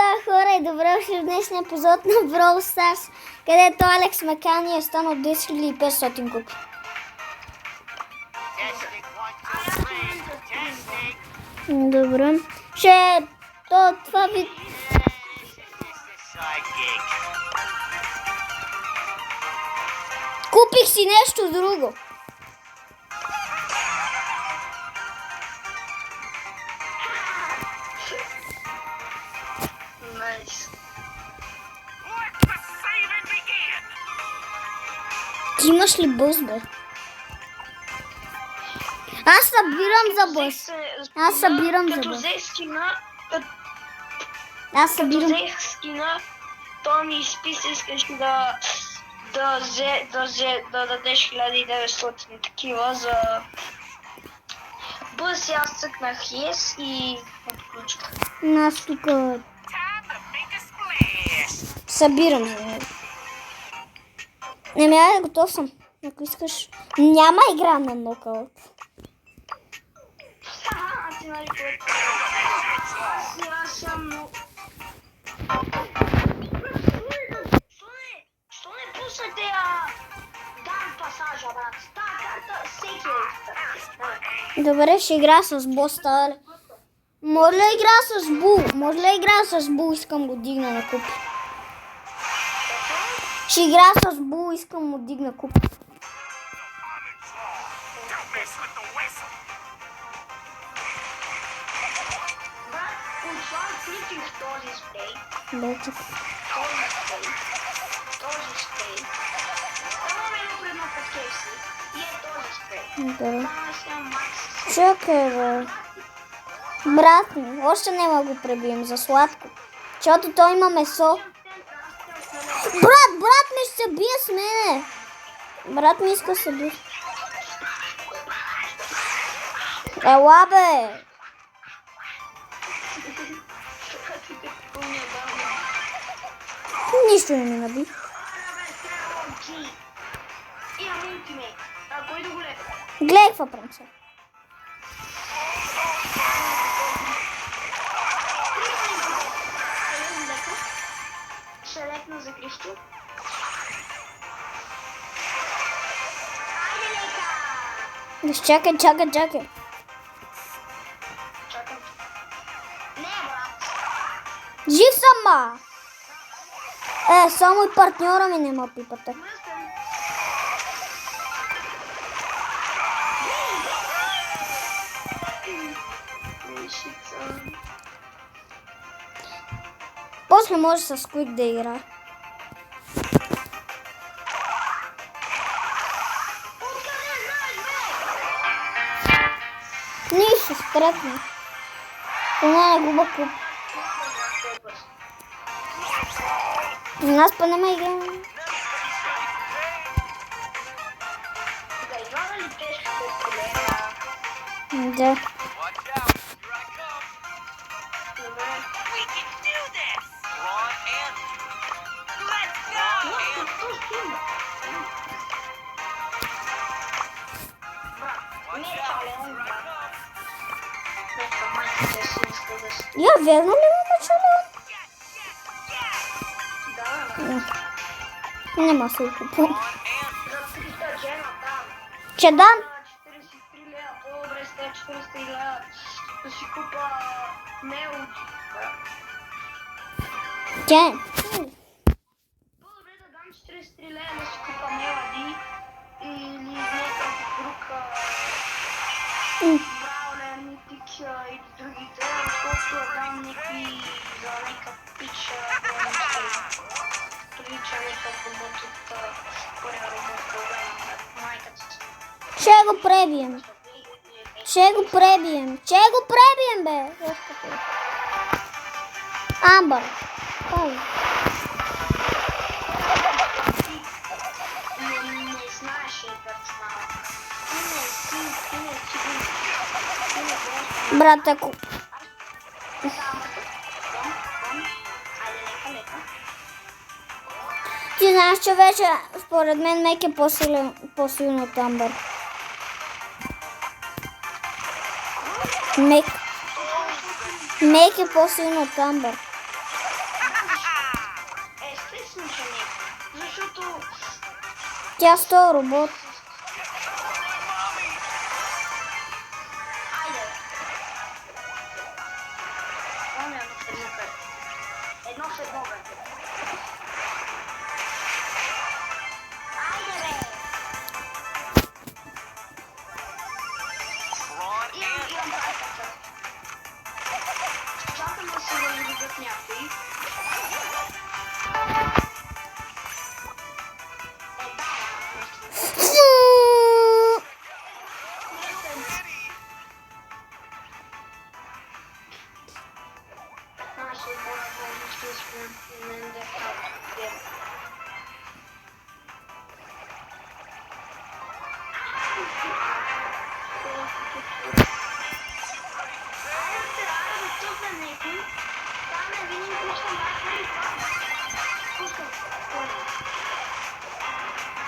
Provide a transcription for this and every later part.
става, хора, и добре дошли в днешния епизод на Brawl Stars, където Алекс Мекани е станал 10 500 купи. Добре. Това ви... Купих си нещо друго. Ти имаш ли бъз, бе? Аз събирам за бъз. Аз събирам за бъз. Аз събирам. Като взех скина, то ми изписа, искаш да дадеш 1900 такива за бъз. Аз цъкнах yes и отключих. Аз тук събирам за него. Не, готов съм. Ако искаш. Няма игра на нокаут. Ти нали което? Аз съм много... Що не пуснете дан пасажа, брат? Та карта всеки е. Добре, ще игра с боста. Може ли игра с Бул? Може ли игра с Бул? Искам го дигна на куп. Ще игра с Бул, искам му дигна куп. Брат, отвън включих този спрей. Добре. Този спрей. Това ме го предна по KFC. И е този спрей. Добре. Това съм Макс. Чакай, бе. Брат ми, още няма го пребием за сладко. Защото той има месо. Брат ми ще се бие с мене. Брат ми иска да се бие. Ела, бе. Нищо не ми наби. Гледай какво правим сега. Ще лекна за Кристо. Чакай. Чакам. Не, брат. Жив съм, ма. Само и партньора ми нема пипата. После може с Quick да игра. Нищо, стрепна. Поне не губа куп. Нас па нема игра. Да. Я верно ли му начало? Нема се купувам. Че дам? 43 лева, по-добре с тези 43 лева да си купа мелоди. Че? По-добре да дам 43 лева да си купа мелоди или някакъв друг браулер, митик или другите, защото да дам някакви за някакъв пич, прилича някакъв робот от първия робот, който на майката си. Ще го пребием. Бе. Амбър. Кой? Не знаеш персонала. Ти не си. Брат, ако... Ти знаеш, че вече според мен Мек е по-силен от Амбър. Мек е по-силен от Амбър. Защото... Тя стои робот. Айде. Помня да се мукат. Едно в едно, бе. Айде, бе. Имам картата. Чакам да се възлизат някои.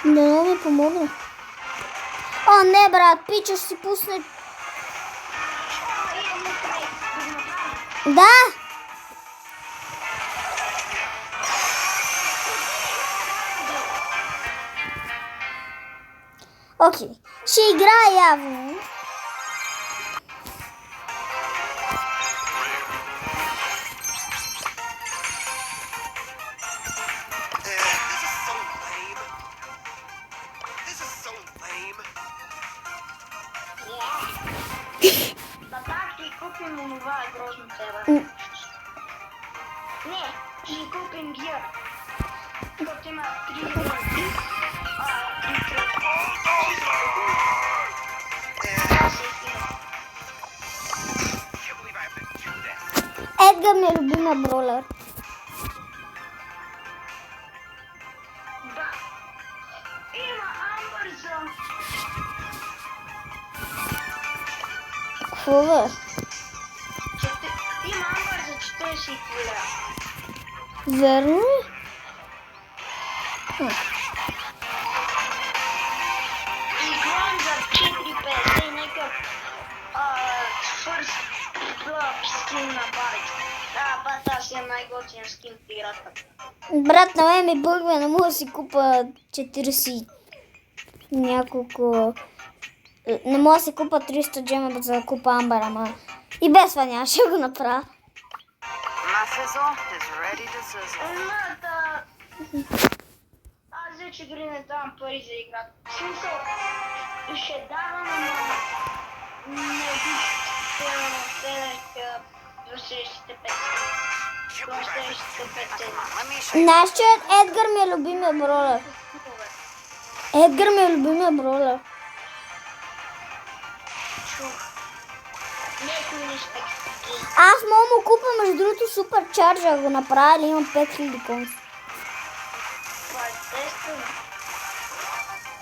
Да ми помогне. О, не, брат, пича ще си пусне. Да! Окей, ще играя явно. Да, так, ще купим онова грозно тебе. Не, ще купим гир. Защото има 3 грозни. 3 Едгар ми е любимия бролер. Да. Има Амбърза. Какво бе? Има Амбър за 40 лева. Верно ли? И главам за 4,50 и някакъв фърст скин на барич. Да, бата си е най-готин скин в играта. Брат, на мен ми бъгва, не мога да си купа 40 няколко... Не мога да си купа 300 джема за да купа Амбър, ама и без това нямаше да го направя. My fizzle is ready to sizzle. Аз вече дори не давам пари за играта. В смисъл, ще давам, ама не бих до следващите 5 Can't До believe I следващите 5 Come on, let me show you. Знаеш, че Едгар ми е любимия бролер. Едгар ми е любимия бролер. Някой неща. Аз мога му купа, между другото, супер чарджа, го направя ли имам 5000 конс. Това е естествено.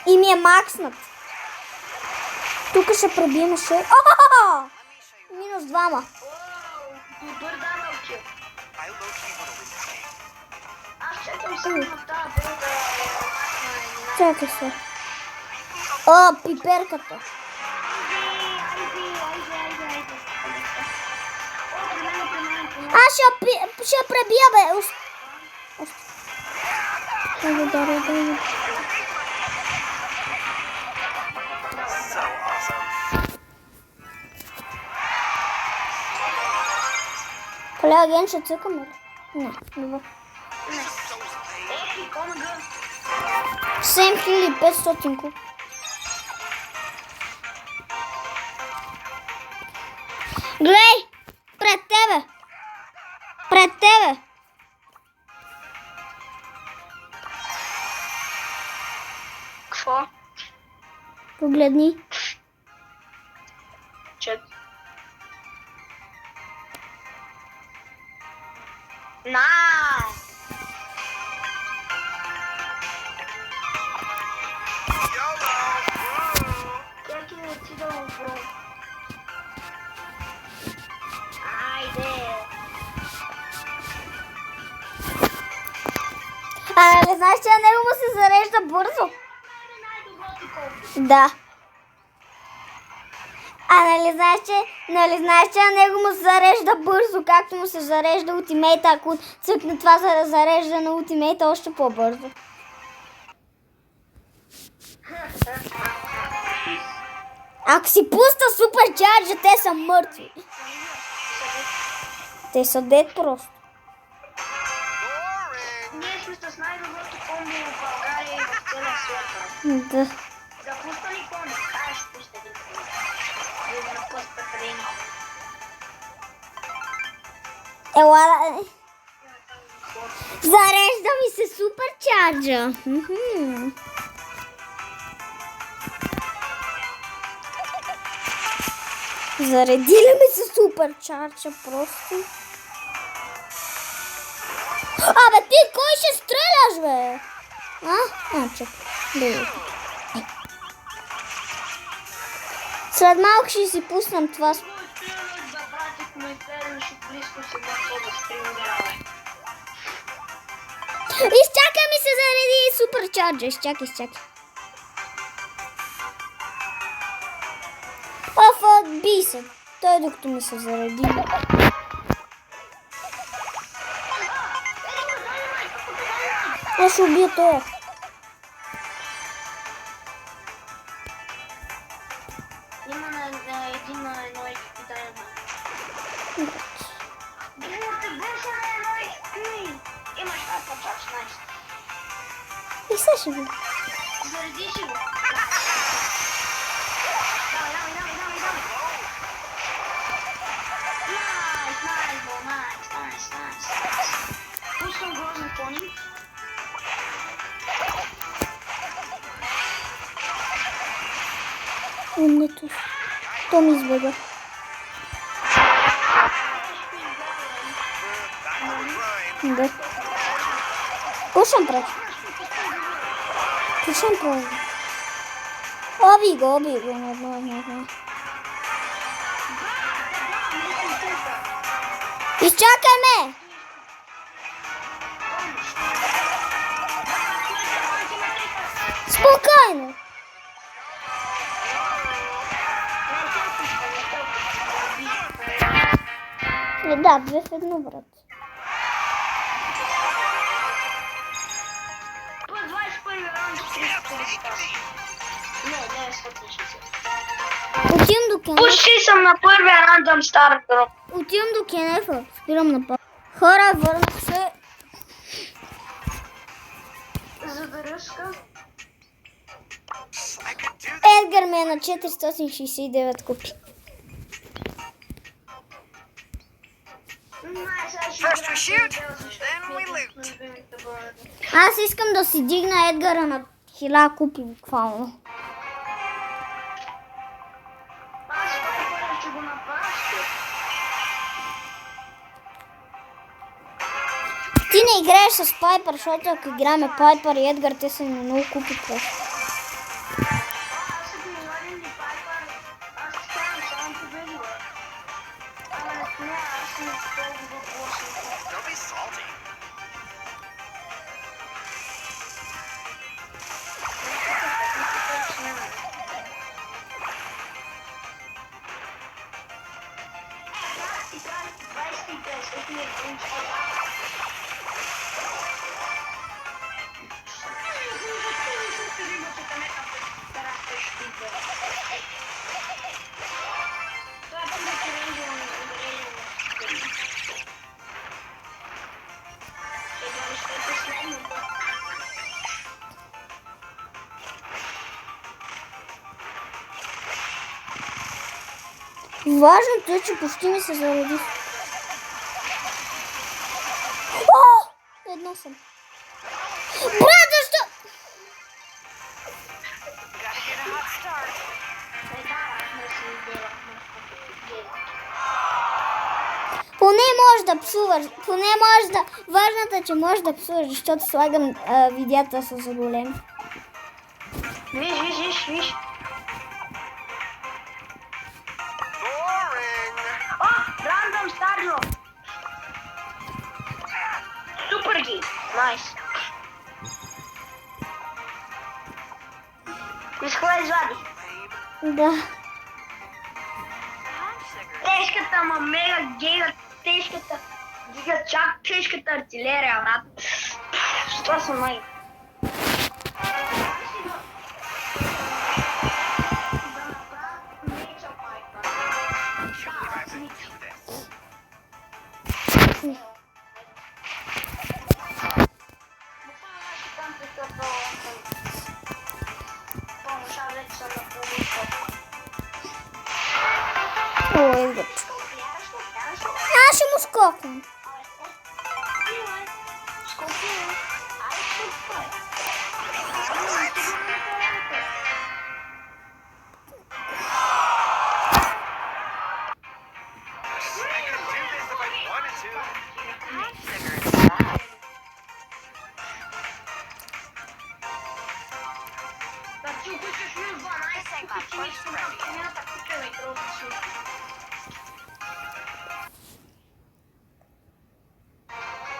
И ми е макснат. Тук ще пребием ще... Минус 2. Оу, добър дабъл кил. I low-key wanna win this game. Аз чакам само на тази бълга на Чакай се. О, пиперката. Аз ще пребия, бе. Дай. So awesome. Колега, ген ще цъкаме ли? Не, добре. This is so lame. Епик, омега. 7500 куп. Глей! Пред тебе! Пред тебе! Какво? Погледни. Чек. Найс! YOLO! Woo! Как ти не отида в брой? Айде! Не знаеш, че на него му се зарежда бързо? Най-доброто колко? Да. Нали знаеш, че на него му се зарежда бързо, както му се зарежда ултимейта, ако цъкне това за да зарежда на ултимейта още по-бързо. Ако си пуста суперчарджа, те са мъртви. Те са дед просто. Ние сме с най-доброто комбо в България и в целия свят. Да. Да пуста ли комбо? Ай, ще пуста един комбо. Да го напуста хрен. Ела, зарежда ми се суперчарджа. Зареди ли ми се суперчарджа просто? Абе ти кой ще стреляш, бе? Чакай. Добре. След малко ще си пуснем това. Изчакай ми се зареди суперчарджа. Изчакай. Би се. Той докато ми се зареди. Аз ще убия това. Има на един на едно изпитание. Беше на едно изпитание. Имаш така чач, найс. И сега ще го. Зареди си го. Найс. Пускам грозен пони. Умнето. То ми избега. Да. Пушам прави. Оби го. Не. Изчакай ме! Спокойно! Да, 2 в 1, брат. По 21 раунд 340. Не, 960. Отивам до Кенефа. Почти съм на първия рандъм стар дроп. Отивам до Кенефа. Спирам на път. Хора, върнах се. За да ръска. Едгар ми е на 469 купи. First we shoot, then we loot. Аз искам да си дигна Едгара на 1000 купи буквално. Аз Пайпър ще го напаща. Ти не играеш с Пайпър, защото ако играме Пайпър и Едгар, те са на много купи просто. Аз ако извадим ли Пайпър, аз ставам само победила. Ама не, аз съм толкова лошо. Don't be salty. Важното е, че почти ми се зареди. О! Едно съм. Брат, защо? Gotta get a hot start. Поне можеш да псуваш. Важното е, че можеш да псуваш, защото слагам видеята с големи. Виж. Boring. О, рандъм старно. Супер ги. Найс. Изхвай извади. Да. I'm sick. Тежката, ама мега гега, тежката. Дига чак тежката артилерия, брат. Това са май. Буквално там, защото помоща вече съм на половина. Ой, идват. Аз ще му скокна. I could do this if I wanted to. I figured that.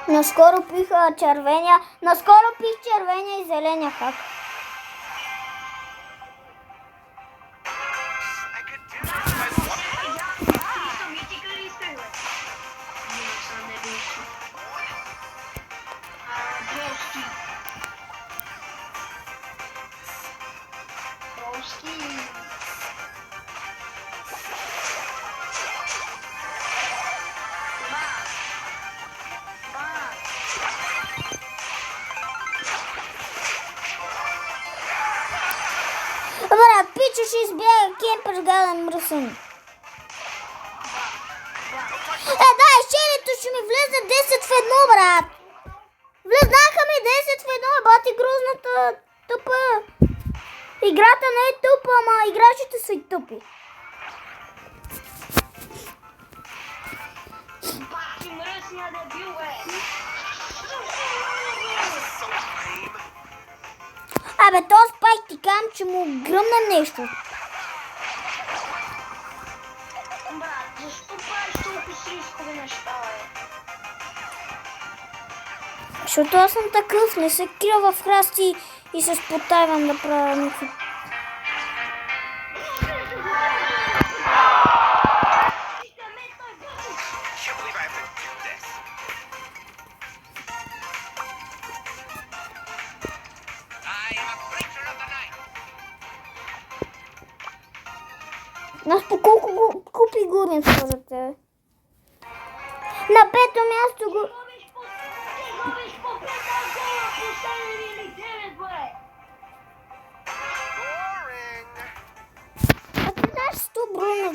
Наскоро пих червения и зеления хак. I could do this if I wanted Брат, пича ще избяга кемпер гаден мръсен. Дай, щелето ще ми влезе 10 в 1, брат. Влезнаха ми 10 в 1, бати грозната тъпа. Играта не е тъпа, ама играчите са и тъпи. Бати мръсния дебил, бе! so lame. Абе, този спайк ти кам, че му гръмна нещо. Брат, защо правиш толкова си рискови неща, бе? Защото аз съм такъв, не се крия в храсти и се спотайвам да правя някакви... Can't believe I have to do this. I am a creature of the night. Нас по колко купи губим според тебе? На пето място го... Ти губиш по 5 гола, по 7 или 9, бе! Boring. А ти знаеш 100 Бруно?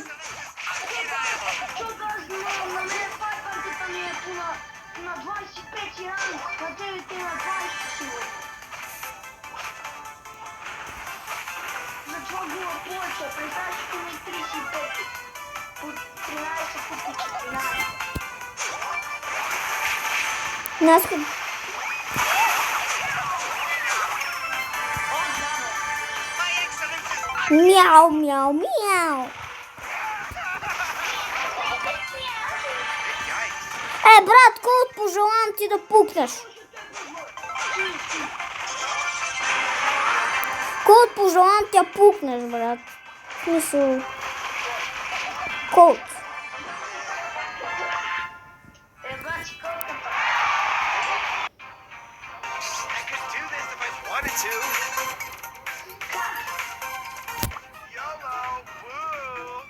Защото аз знам, на мен пайпърката ми е на 25 ранг, на тебе ти на 20 сигурно. Затова гола повече, представяш, че ми 35. По 13 купи 14. Нас... My excellence is Мяу, мяу, мяу. yikes. Брат, кой пожелавам ти да пукнеш? Кой пожелавам ти да пукнеш, брат? В смисъл... Код. Бачи, колката. I could do this if I wanted to. YOLO. Woo.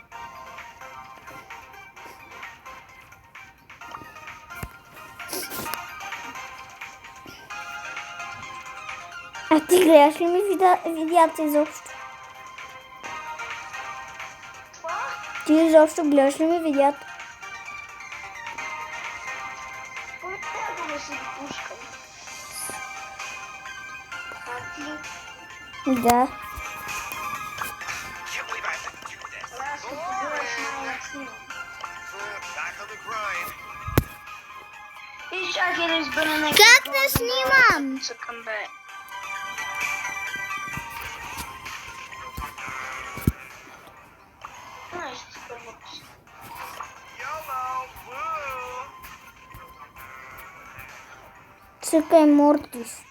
А ти гледаш ли ми видеята изобщо? Това? Ти изобщо гледаш ли ми видеята? Кой трябва да се допускам? А ти? Да. Can't believe I have to do this. Аз ще побираш най-ясни. Back on the grind. И чакай да избера някакъв... Как не снимам? Цъкам, бе. Знаеш, цъкам въпрос. YOLO. Woo. Цъкай Мортис.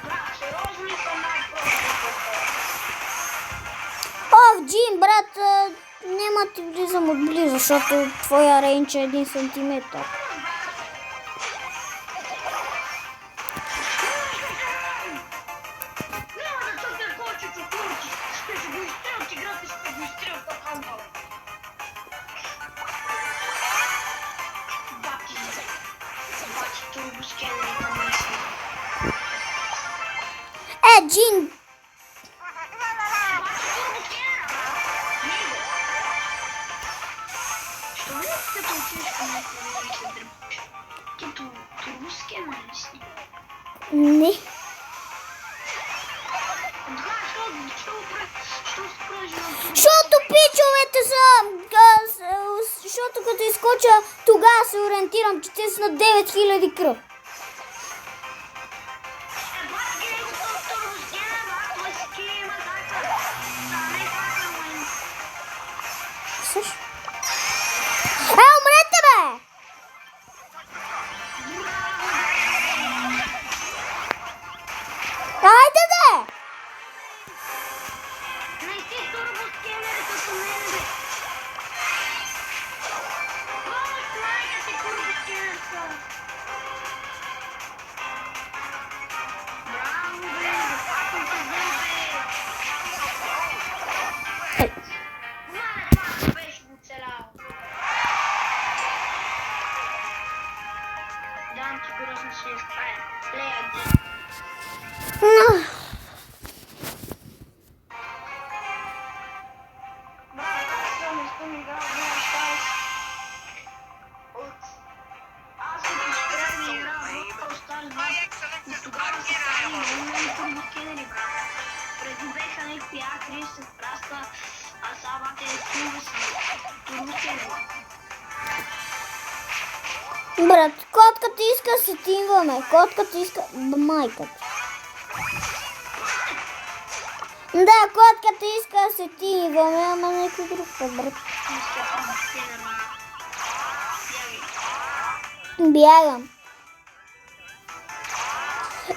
Брат, сериозно ли съм най брат, няма ти влизам отблизо, защото твоя рейндж е 1 сантиметър. Няма да цъкне повечето турци. Ще го изстрелят играта, ще го изстрелят в камбала. Бати турбоскенерите наистина. Джин! Що не е като отидеш към някакво и се дръпваш? Като турбоскенер ли си? Не. Що спръжи на турбоскенер? Защото пичовете са... Защото като изкоча, тогава се ориентирам, че те са на 9000 кръв. Също. Умрете, бе! Айде, де! Не си турбоскенери като мен, бе! Помощ, майка си турбоскенерка! Браво, бе! Запасвам се взел, бе! Мале, това беше го оцелял! Дам ти грозна свинска, лея ти! Аз като спрях да играя в Brawl Stars 2 и тогава се прави много турбоскенери, брат. Преди беха някакви А30 праста, а сега бате турбоскенери. Брат, котката иска да се тимваме. Котката иска... Майката. Да, котката иска да се тимваме, ама някой друг път, брат. Бягам.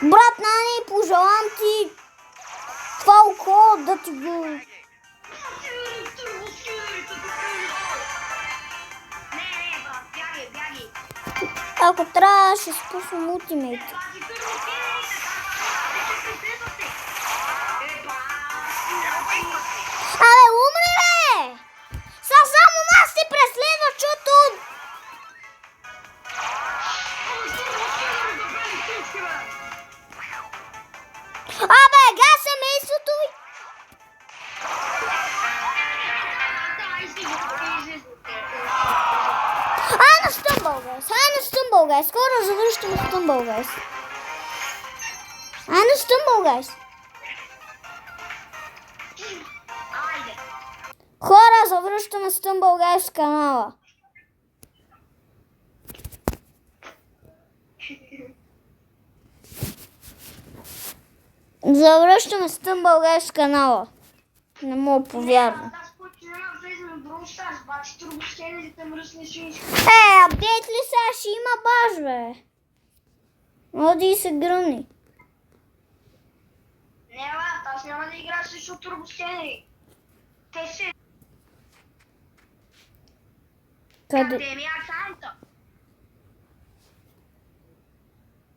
Брат, Нани, пожелавам ти това око да ти го... Не, брат, бягай! Ако трябва, ще спусвам ултимейт. Абе, умри, бе! Само нас ти преследва, защото... Абе, га семейството ви! Ай на Стъмбъл, гайс! Скоро завършваме Стъмбъл, гайс! Ай на Стъмбъл, гайс! Хора, завръщаме Стъмбъл, гайс, в канала. Завръщаме Стъмбъл, гайс, в канала. Не мога повярвам. Апдейт ли сега? Ще има баш, бе. Оди и се гръмни. Не, брат, аз няма да играя срещу турбоскенери. Те се... Къде? Къде ми е акаунта?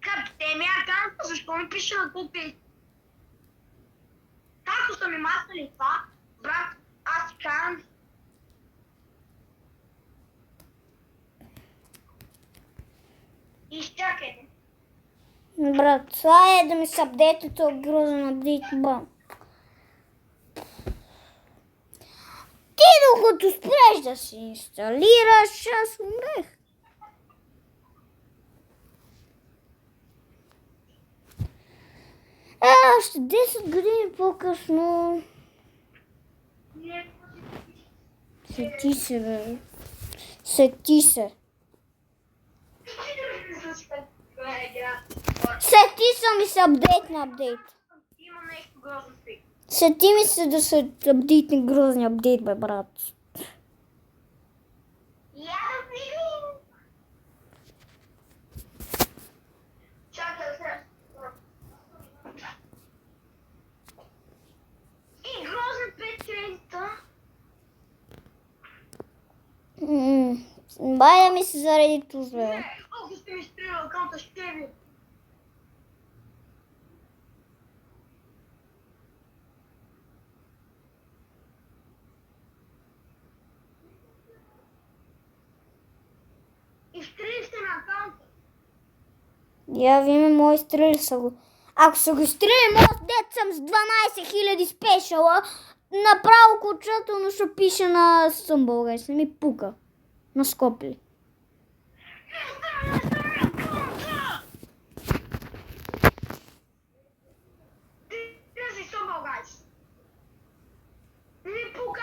Къде ми е акаунта? Защо ми пише на купи? Како са ми махнали това? Брат, аз кан. Изчакайте. Брат, това е да ми се апдейта този грозен апдейт, бам. Ти докато спреш да си инсталираш, аз умрех. Още 10 години по-късно. Сети се, бе. Сети се. Сети съм и се апдейт на апдейт. Има нещо грозно спи. Сети ми се да се апдейтне грозни апдейт, бе, брат. Я да видим. Чакай сега. И грозен 5 кредита. Бая ми се заради тузове. Ако сте ми сприли акаунта, ще ви. Изтрили сте на акаунта. Я виме мои стрели са го. Ако са го изтрили, моят дет съм с 12 000 спешала, направо окончателно ще пише на Съмбългайс. Не ми пука. На Скопли. Ти си Съмбългайс. Ми пука,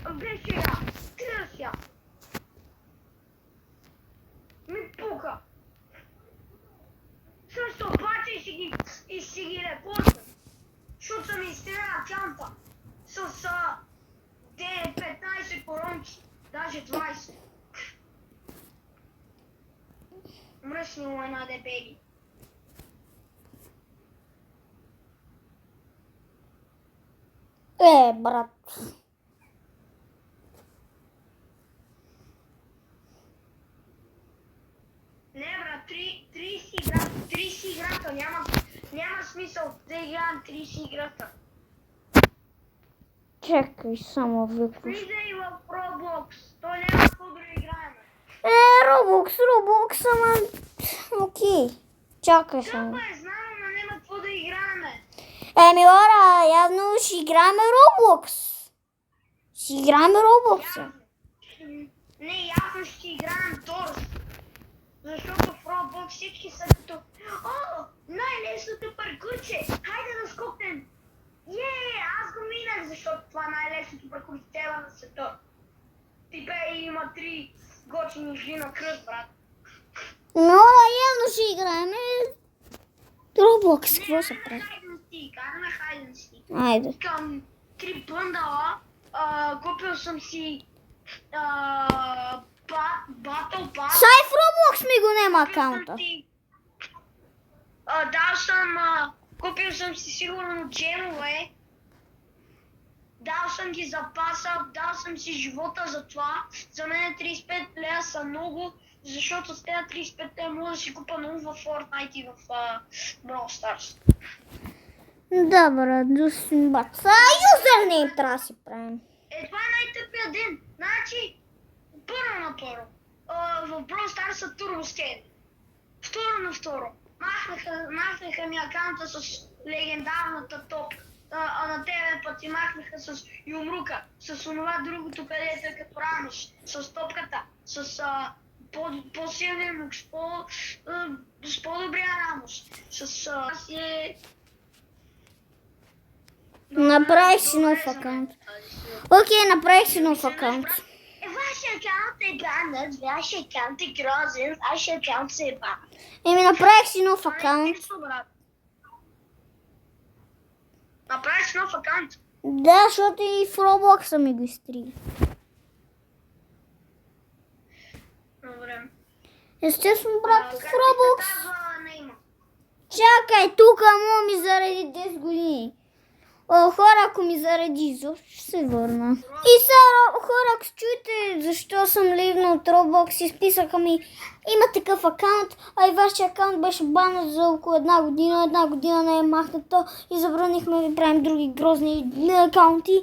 ама без сега. Търся. Ми пука. Също обаче и си ги репортам. Защото съм изстрела акаунта. С 15 коронки. Даже 20. Мръснало една дебели. Брат. Не, брат, 30 играта, няма смисъл да играем 30 играта. Чакай, само викаш. Влизай в Roblox, той няма какво да играем. Roblox, ама... Окей. Чакай само. Тъпа е, знам, но няма какво да играем. Лора, явно ще играем Roblox. Ще играем Roblox. Не, ясно ще играем Торс. Защото в Roblox всички са като... О, най-лесното паркурче! Хайде да скокнем! Аз го минах, защото това най-лесното паркурче на света. Ти бе има 3 готини жи на кръст, брат. Но явно ще играем Roblox. Какво се прави? Караме хайден стик. Айде. Към 3 бъндала, купил съм си Battle Pass. Сай в Roblox ми го нема акаунта. Купил съм си сигурно джемове. Дал съм ги запаса, дал съм си живота за това. За мен 35 лея са много, защото с тези 35 лея мога да си купа много в Fortnite и в Brawl Stars. Да, брат, баца. Юзернейм трябва да си правим. Това е най-тъпия ден. Значи, първо на първо. В Brawl Stars са турбо скейт. Второ на второ. Махнаха ми акаунта с легендарната топка. А на тебе пък ти махнаха с юмрука, с онова другото, където е като рамиш, с топката, с по-силния мук, с по-добрия рамош, Направих си нов акаунт. Окей, направих си нов акаунт. Вашия акаунт е банът, вашия акаунт е грозен, вашия акаунт се е банът. Направих си нов акаунт. Направих си нов акаунт? Да, защото и в Roblox ми го изтрили. Добре. Естествено, брат, в Roblox. Как се казва нейма? Чакай, тук му ми заради 10 години. Хора, ако ми заради изобщо, ще се върна. И сега, хора, ако чуете защо съм ливна от Roblox, изписаха ми, има такъв акаунт, а и вашия акаунт беше банът за около една година не е махната и забранихме да правим други грозни акаунти.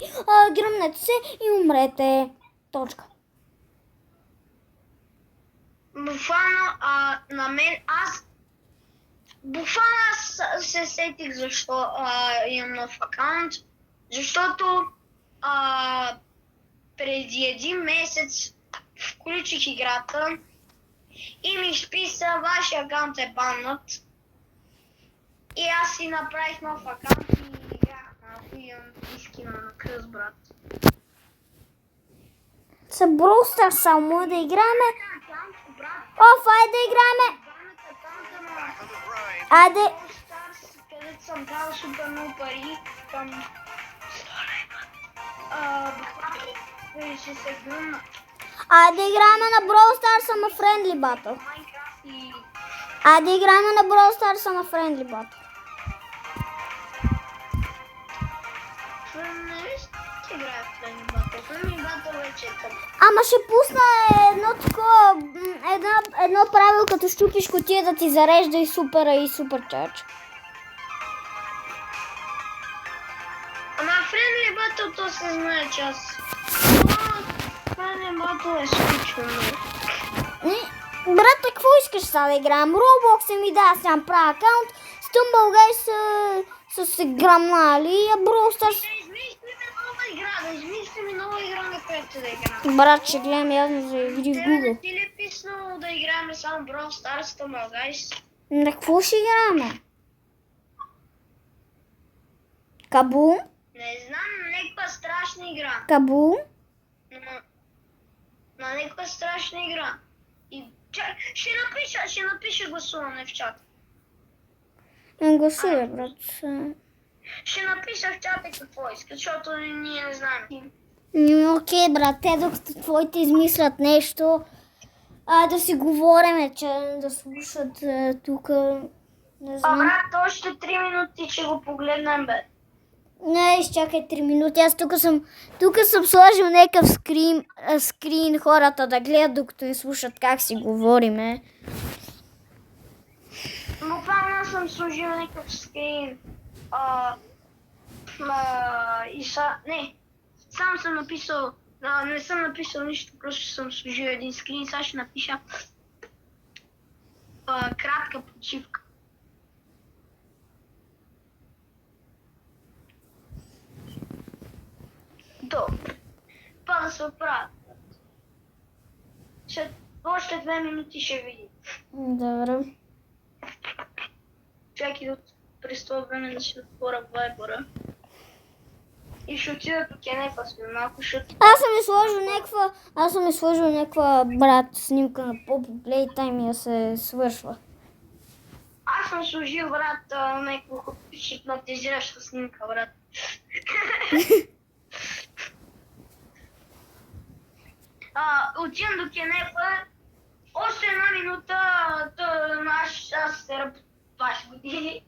Гръмнете се и умрете. Точка. Буквално, на мен, буквално се сетих защо имам нов акаунт, защото преди един месец включих играта и ми изписа, вашия акаунт е баннат. И аз си направих нов акаунт и играх малко и имам изкина на кръст, брат. С Brawl Stars само да играме. Айде да играме. Айде. Където съм дал супер много пари към... ще се гръмна. Айде да играме на Brawl Stars ама Friendly Battle. Айде да играме на Brawl Stars ама Friendly Battle. Не ли ще играя в Friendly Battle? Ами, бато вече е тъп. Ама ще пусна едно такова, едно правило, като щупиш кутия да ти зарежда и супера и суперчарж. Ама Friendly Battle то се знае, че аз... Friendly Battle е скучно. Брат, какво искаш сега да играем? Roblox ми да, сега правя акаунт. Стъмбъл гай са се грамнали, а Brawl Stars... Да измислим нова игра, на която да играем. Брат, ще гледам явно за игри в Google. Ти ли е писнал да играем само Brawl Stars, Stumble Guys? На какво ще играем? Кабум? Не знам, някаква страшна игра. Кабум? На някаква страшна игра. И ще напиша гласуване в чата. Гласувай, брат. Ще напиша в чата какво иска, защото ние не знаем. Окей, брат, те докато твоите измислят нещо, да си говориме, че да слушат тук. Не знам. Брат, още 3 минути, че го погледнем, бе. Не, изчакай 3 минути. Аз тук съм сложил някакъв скрин хората да гледат, докато не слушат как си говориме. Буквално съм сложил някакъв скрин. Не, само съм написал, не съм написал нищо, просто съм сложил един скрин. Сега ще напиша кратка почивка. Добре. Това да се оправя. Още 2 минути ще видим. Добре. Чакай през това време да си отворя Viber-а. И ще отида до Кенефа след малко, защото... Аз съм сложил някаква, брат, снимка на Poppy Playtime и да се свършва. Аз съм сложил, брат, някакво хипнотизираща снимка, брат. Отивам до Кенефа. Още 1 минута, аз се работя 20 години.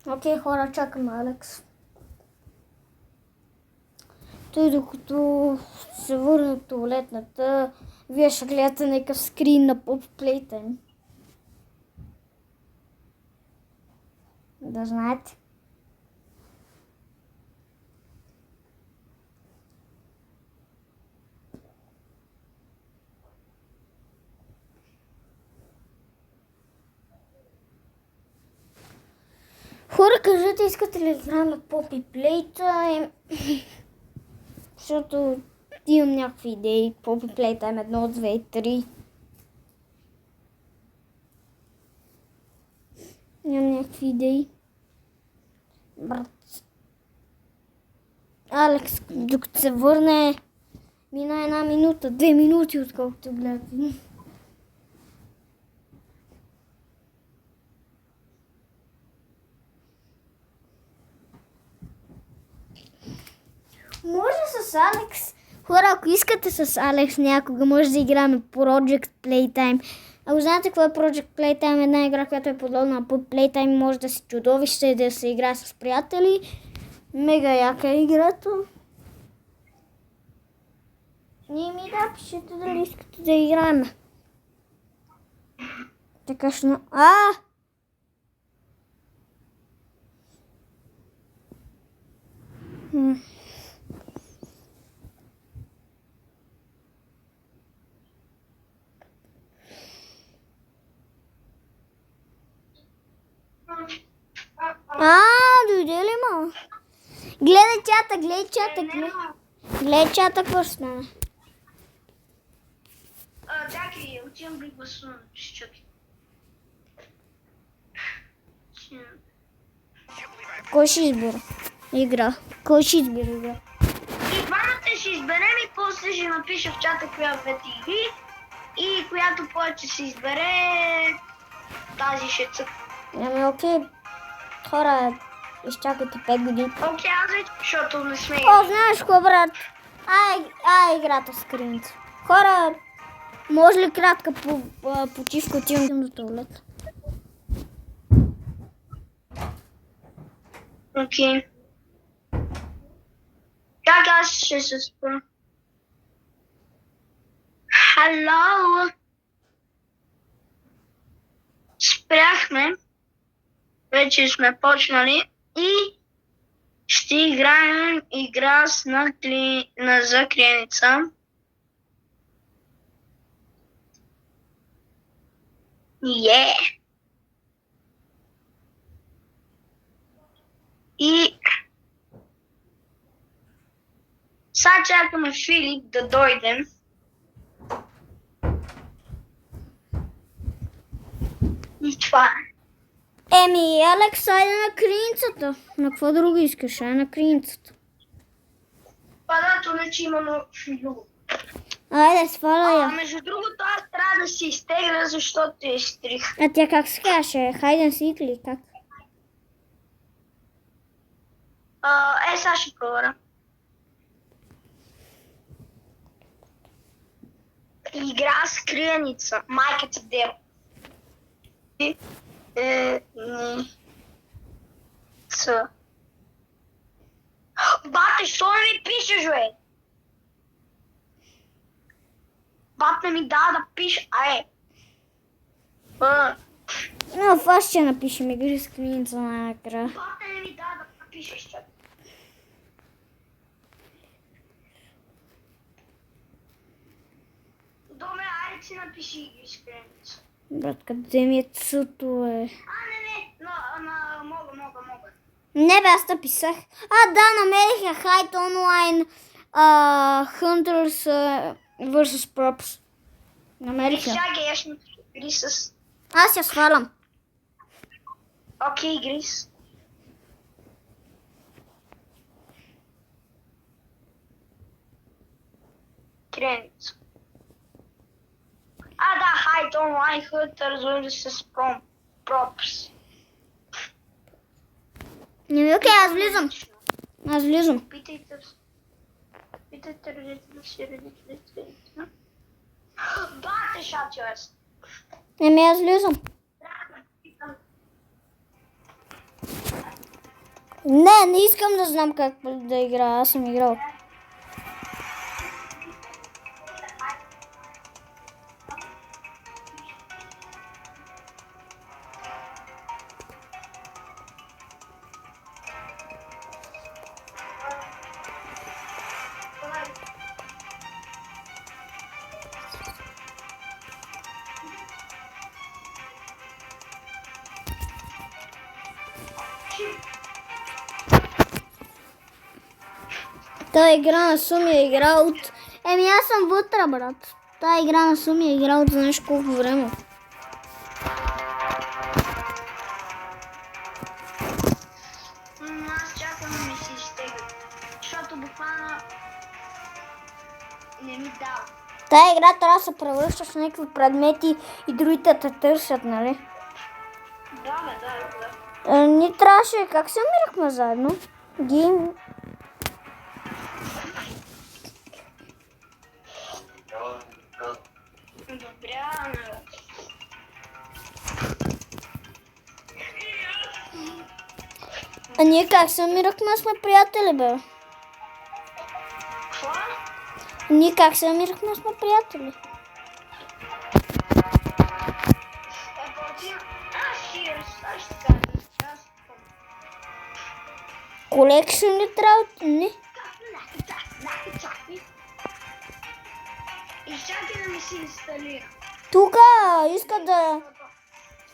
Окей, хора, чакаме Алекс. Той докато се върне от туалетната, вие ще гледате някакъв скрин на Poppy Playtime. Да знаете. Хора, кажете, искате ли да играем на Poppy Playtime? Защото имам някакви идеи. Poppy Playtime 1, 2 и 3. Имам някакви идеи. Брат. Алекс, докато се върне, мина 1 минута, 2 минути, отколкото гледате. Може с Алекс. Хора, ако искате с Алекс някога, може да играме Project Playtime. Ако знаете какво е Project Playtime, една игра, която е подобна на Poppy Playtime, може да си чудовище и да се играе с приятели. Мега яка е играта. Ние ми напишете дали искате да играем. Така ще... Гледай чата, гледай чата, какво ще стане. Чакай, отивам да гласувам. Ще чакай. Кой ще избира? Игра. Кой ще избира игра? И двамата ще изберем и после ще напиша в чата коя двете игри. И която повече се избере, тази ще цък. Ами окей. Хора, изчакайте 5 години. Окей, аз вече, защото не сме. О, знаеш какво, брат? Играта с криница. Хора, може ли кратка почивка, отивам до туалет? Окей. Как аз ще се спра? Hello. Спряхме. Вече сме почнали и ще играем игра с за криеница. И сега чакаме Филип да дойде. И това е. Еми, Алекс, айде на криницата. На какво друго искаш? Ай на криницата. Падато не че има много друго. Айде, сваля я. Между другото, аз трябва да се изтегля, защото я изтрих. А тя как се каже? Хайден сик ли? Как? Сега ще проверя. Игра с криеница. Майка ти дел. Бате, що не ми пишеш, бе? Бат не ми дава да пише, Но в аз ще напишем игри с криница най-накрая. Бат не ми дава да пишеш, че. Добре, айде си напиши игри с криеница. Брат, къде ми е цуто, Не, мога. Не бе, аз написах. Да, намерих я Hide Online Hunters vs. Props. Намерих я. Чакай, аз ще напиша игри с... Аз я свалям. Окей, игри с... Криеница. Да, Hide Online Hunters vs. Props. Окей, аз влизам. Питайте родителите. Бате, шати аз. Аз влизам. Не искам да знам как да играя. Аз съм играл. Та игра на Суми е игра от... аз съм вътре, брат. Та игра на Суми е игра от знаеш колко време. Аз чакам да ми се изтегля. Защото буквално не ми дава. Тая игра трябва да се превръщаш в някакви предмети и другите те търсят, нали? Да. Ние трябваше... Как се умирахме заедно? Добре, ние как се умирахме, сме приятели, бе? Какво? Ние как се умирахме, сме приятели? Колекшн ли трябва? Не. Изчакай да ми се инсталира. Тука иска да...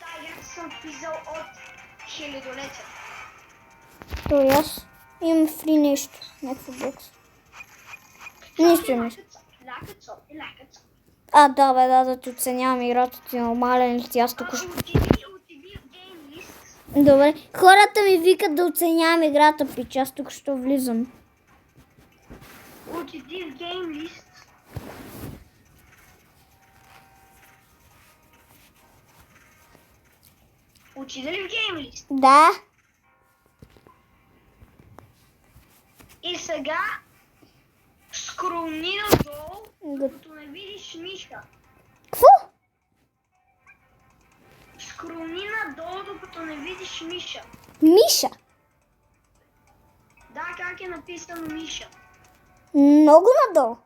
Тази игра съм писал от хилядолетия. То и аз. Имам фри нещо. Някакво бокс. Нищо не. А, да, бе, да ти оценявам играта ти нормален ли ти, аз тук ще... Отиди в Game List. Добре, хората ми викат да оценявам играта, пич, аз тук ще влизам. Отиди в Game List. Отида ли в Game List? Да, И сега скромни надолу, Да. докато не видиш Миша. какво? Скромни надолу, докато не видиш Миша. Миша. Да, как е написано Миша? Много надолу.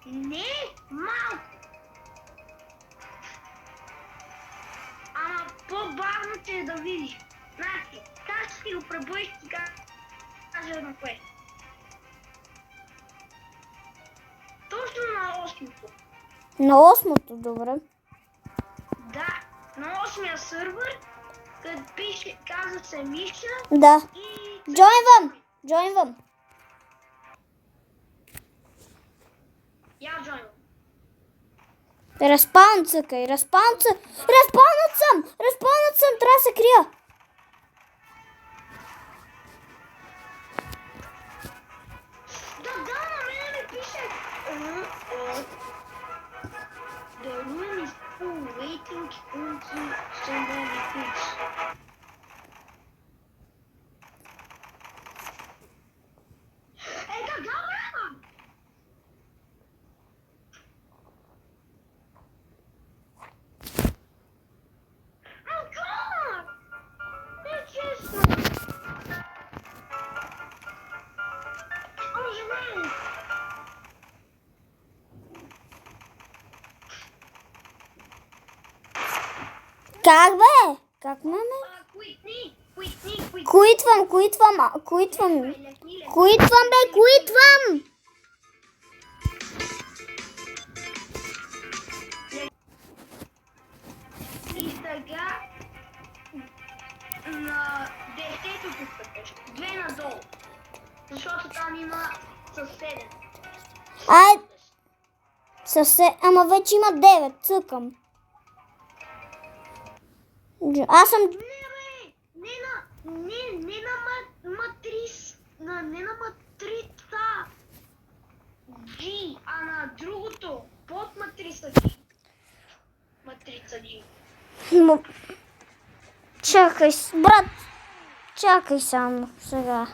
Не, малко. Ама по-бавно ти е да видиш. Значи, как ще ти го преброиш, ти кажа на кое. Точно на 8-то. На 8-то, добре. Да, на 8-я сървър, където пише, казва се Миша Да. и... Джойнвам. Я джойнвам. Разпаунът цъкай, разпаунът съм, трябва да се крия. Да, на мене ми пише... The room is full waiting until somebody quits. Как главно? Как? Не честно. Живей! Как бе? Как ме? Quitni. Куитвам. И сега на детето тук пътеш. 2 надолу. Защото там има със 7. Ай, ама вече има 9, цъкам. Аз съм... Не на матрица G, а на другото, под матрица G. Матрица G. Чакай, брат. Чакай само сега.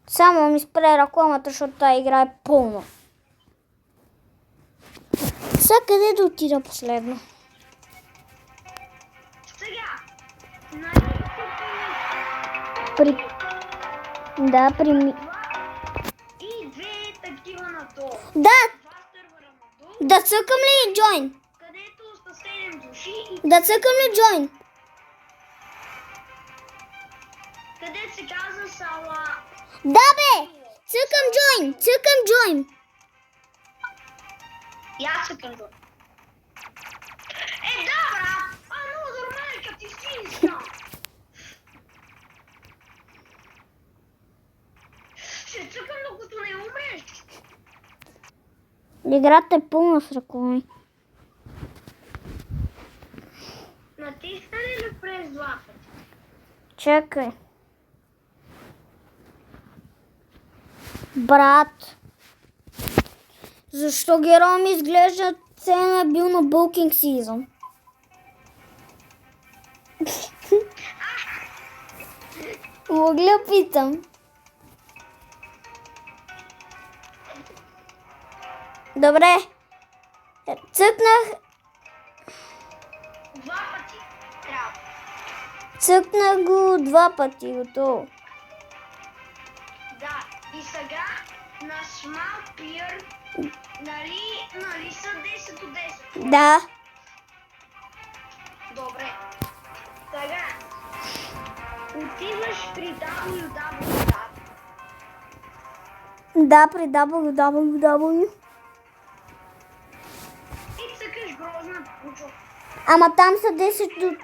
Само ми спре рекламата, защото тази игра е пълна. Сега къде да отида последно? Сега, нали Да, и 2 такива надолу. Да, 2 сървъра надолу, да цъкам ли join? където са 7 души и Да цъкам ли join? където се казва Сала. Да бе! Цъкам join! И аз се към Джон. Да, брат! Много нормално, като ти си искам. Ще цъкам, докато не умреш. Играта е пълна с реклами. Натисна ли през 2 пъти? Чакай. Брат. Защо героя ми изглежда цена е бил на Bulking Season? Мога питам. Добре. Цъкнах. 2 пъти. Трябва. Цъкнах го 2 пъти. Готово. Да. И сега на Small Pier, нали са 10 от 10? Да. Добре. Сега отиваш при www. Да, при www. И цъкаш грозна пучо. Ама там са 10 до...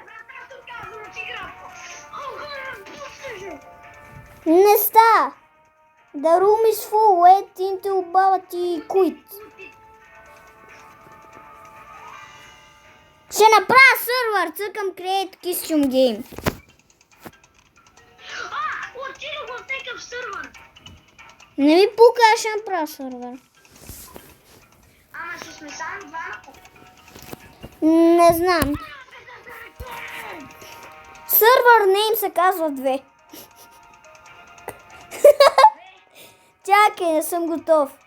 Не ста. The room is full. Wait until баба ти quit. Ще направя сървър. Цъкам create custom game. Отидох в такъв сървър. Не ми пука, аз ще направя сървър. Ама ще сме само двамата. Не знам. Сървър нейм се казва 2. Чакай, не съм готов.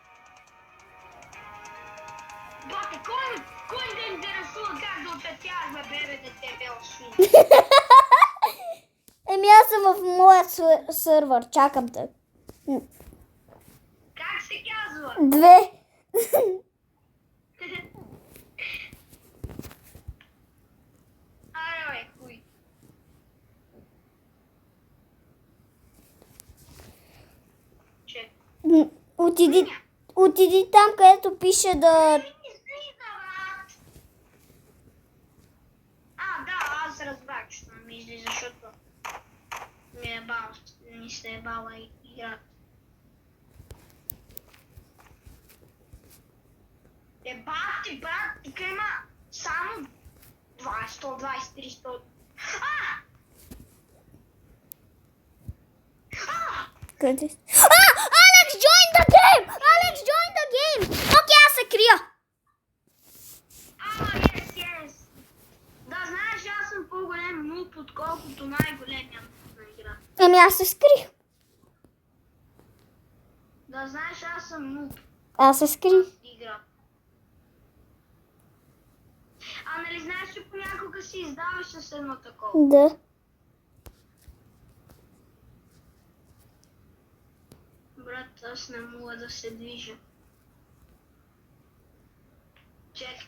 Бате, кой да интересува как да отпетяваме бебе дете бел свин? Еми аз съм в моя сървър, чакам те. Как се казва? 2. Аре, бе, хуй. Че? Отиди там, където пише да... Да, аз разбрах, че не ми излиза, защото ми се е бала играта. Бати, брат, тук има само 20, 123, 100. Къде? Алекс, join the game! Алекс, join the game! Окей, аз се крия. Yes. Да, знаеш, аз съм по-голем нуб, отколкото най-големия на игра. Еми аз се скрих. Да, знаеш, аз съм нуб Аз се скрих. в игра. А нали знаеш, че понякога си издаваш с едно такова? Да. Брат, аз не мога да се движа. Чекай.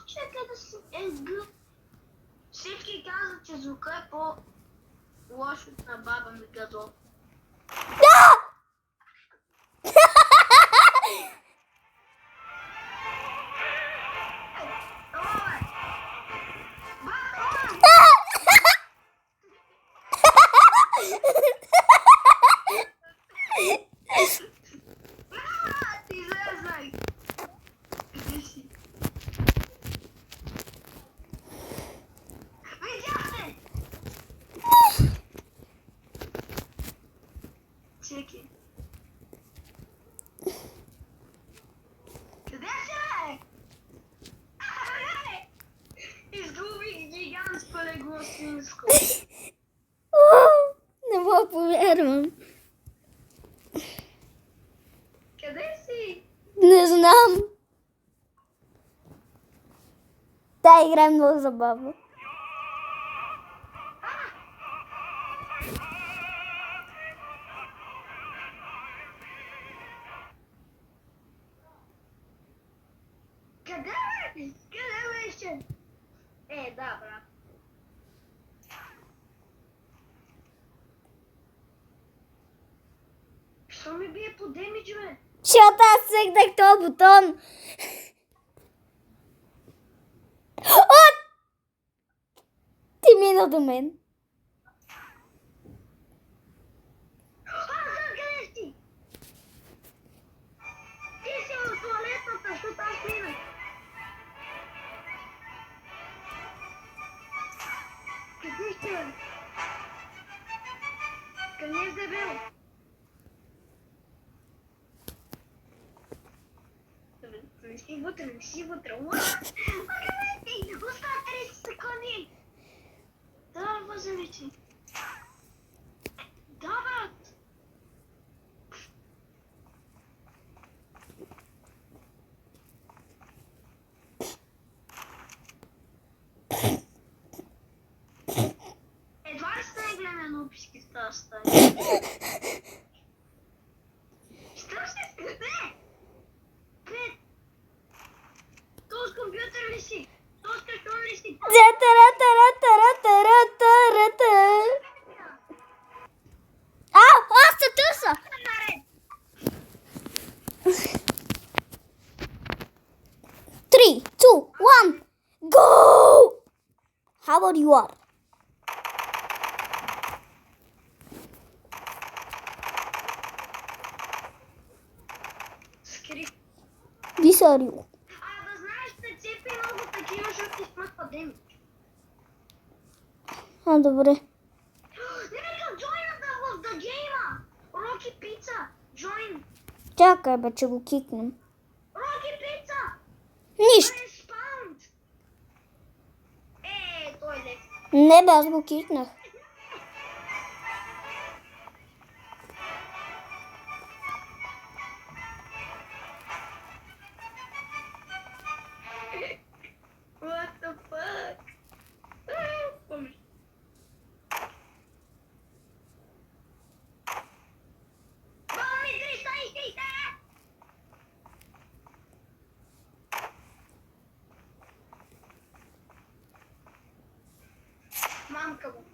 Чакай да си езгъ. Всички казват, че звука е по-лош от на баба ми гадо. Чеки. Къде си, бе? Изгубих гигантско легло свинско. Не мога повярвам. Къде си? Не знам. Та игра е много забавна. Къде беше? Да, брат. Що ми бие по демидж, бе? Защото аз цъкнах този бутон. О! Ти мина до мен. Къде си? Ти си в туалетната, защото аз минах. Къде си, бе? Къде е дебел? Не си вътре. Къде си? Остава 30 секунди. Да, въземичи. Да, брат. Едва ли сте най-големия на описки в тази стая? Що ще сте? Не! Този компютър ли си? Този картон ли си? Аз се търса! Наред! 3, 2, 1, go! How whatever you are. Скри. This are you. Да знаеш, че цепи много такива жълти смъква демидж. Добре. Нека джойната в The Game-а! Роки Пица! Джойн! Чакай бе, че го кикнем. Роки Пица! Нищо. Респаунд! Той е лек. Не бе, аз го кикнах. What the fuck? Мами, 360! Мамка му.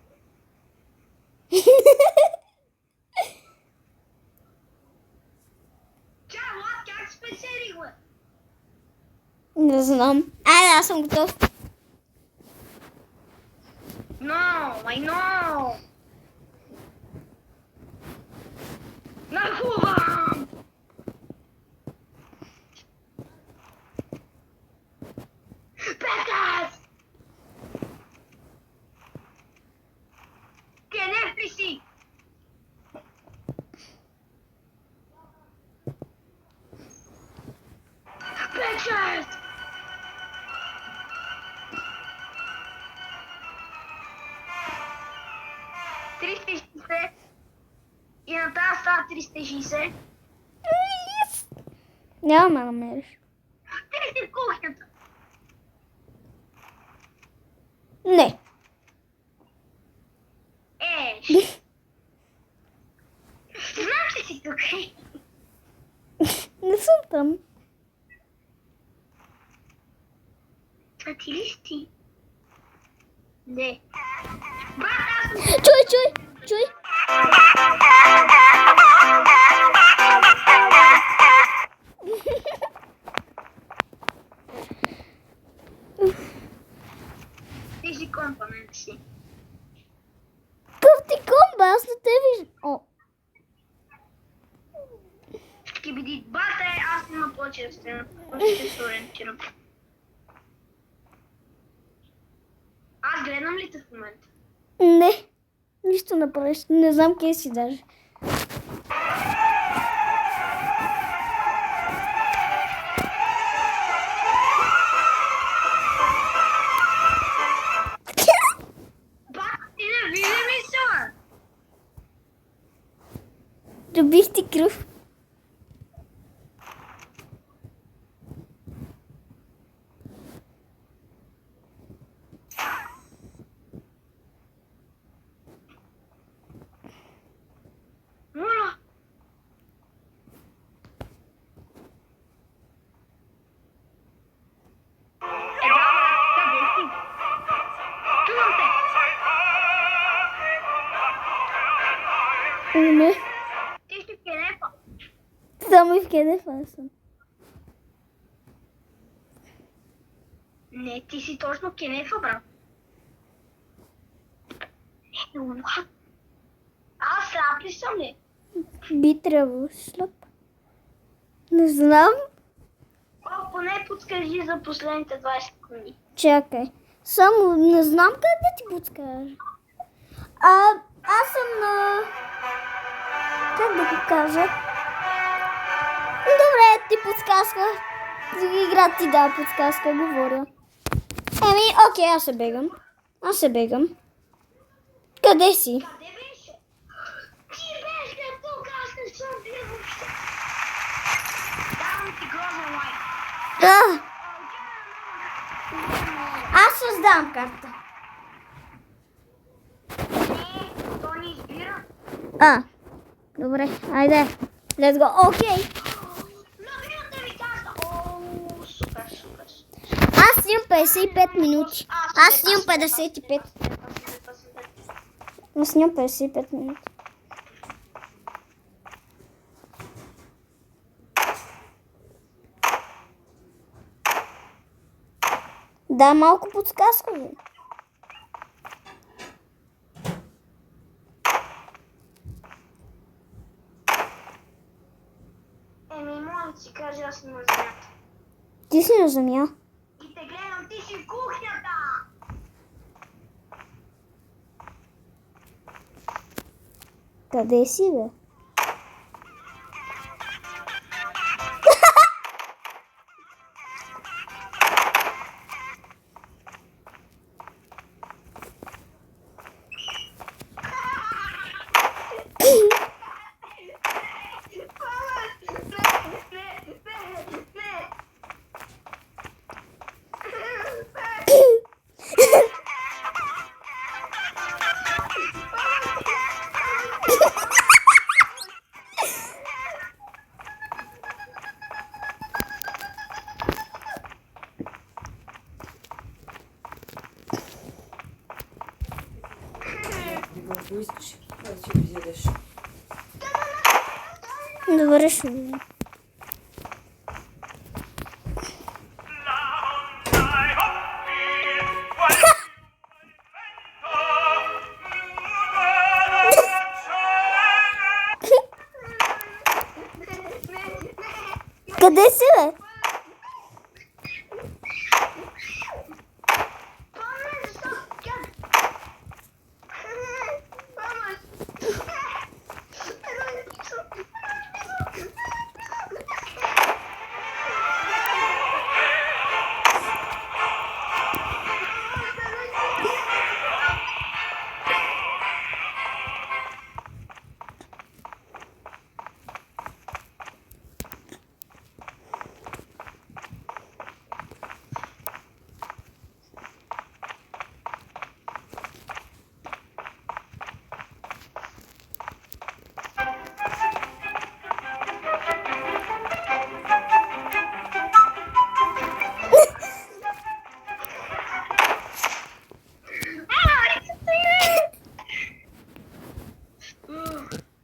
Чай, Влад, как спечели го? Не знам. Айде, аз съм готов. No, I know. Нахувам! Пекас! Къде ли си? Пекас! И на тази става 360. Няма да намериш. Ти си в кухнята. Не. Знам, че си тук. Не съм там. А ти ли си ти? Не. Брат, аз съм... Чуй. Ти си компонент си. Къв ти комба, аз не те виждам. О, Скибиди, бате, аз има повече да сте, ще се ориентирам. Аз гледам ли те в момента? не. Нищо не правиш. Не знам къде си даже. Бате, ти не види ли се? Добих ти кръв. Моля. Къде си? Чувам те. Не. Ти си в кенефа. Само и в кенефа съм. Не, ти си точно кенефа, брат. Не, но аз сляп ли съм ли? Би трябвало сляп. Не знам. О, поне подскажи за последните 20 секунди. Чакай. Само не знам как да ти подскажа. Аз съм на... Как да го кажа? Добре, ти подсказка. Игра ти дава подсказка, говоря. Окей, аз се бегам. Къде си? Къде беше? Ти беше тук, аз не съм бил въобще. Давам ти грозен лайк. Аз създавам карта. Не, то ни избира. Добре, айде. Let's go. Окей. Любимата ми карта. О, супер, супер. Аз имам 55 минути. Аз имам 55. Аз имам 55 минути. Да, малко подсказка. Бе. само ти си кажа, аз съм на земята. Ти си на земя. И те гледам, ти си в кухнята! Къде си, бе? Ако искаш, да си го изядеш. Добре, ще видим. Къде си, бе?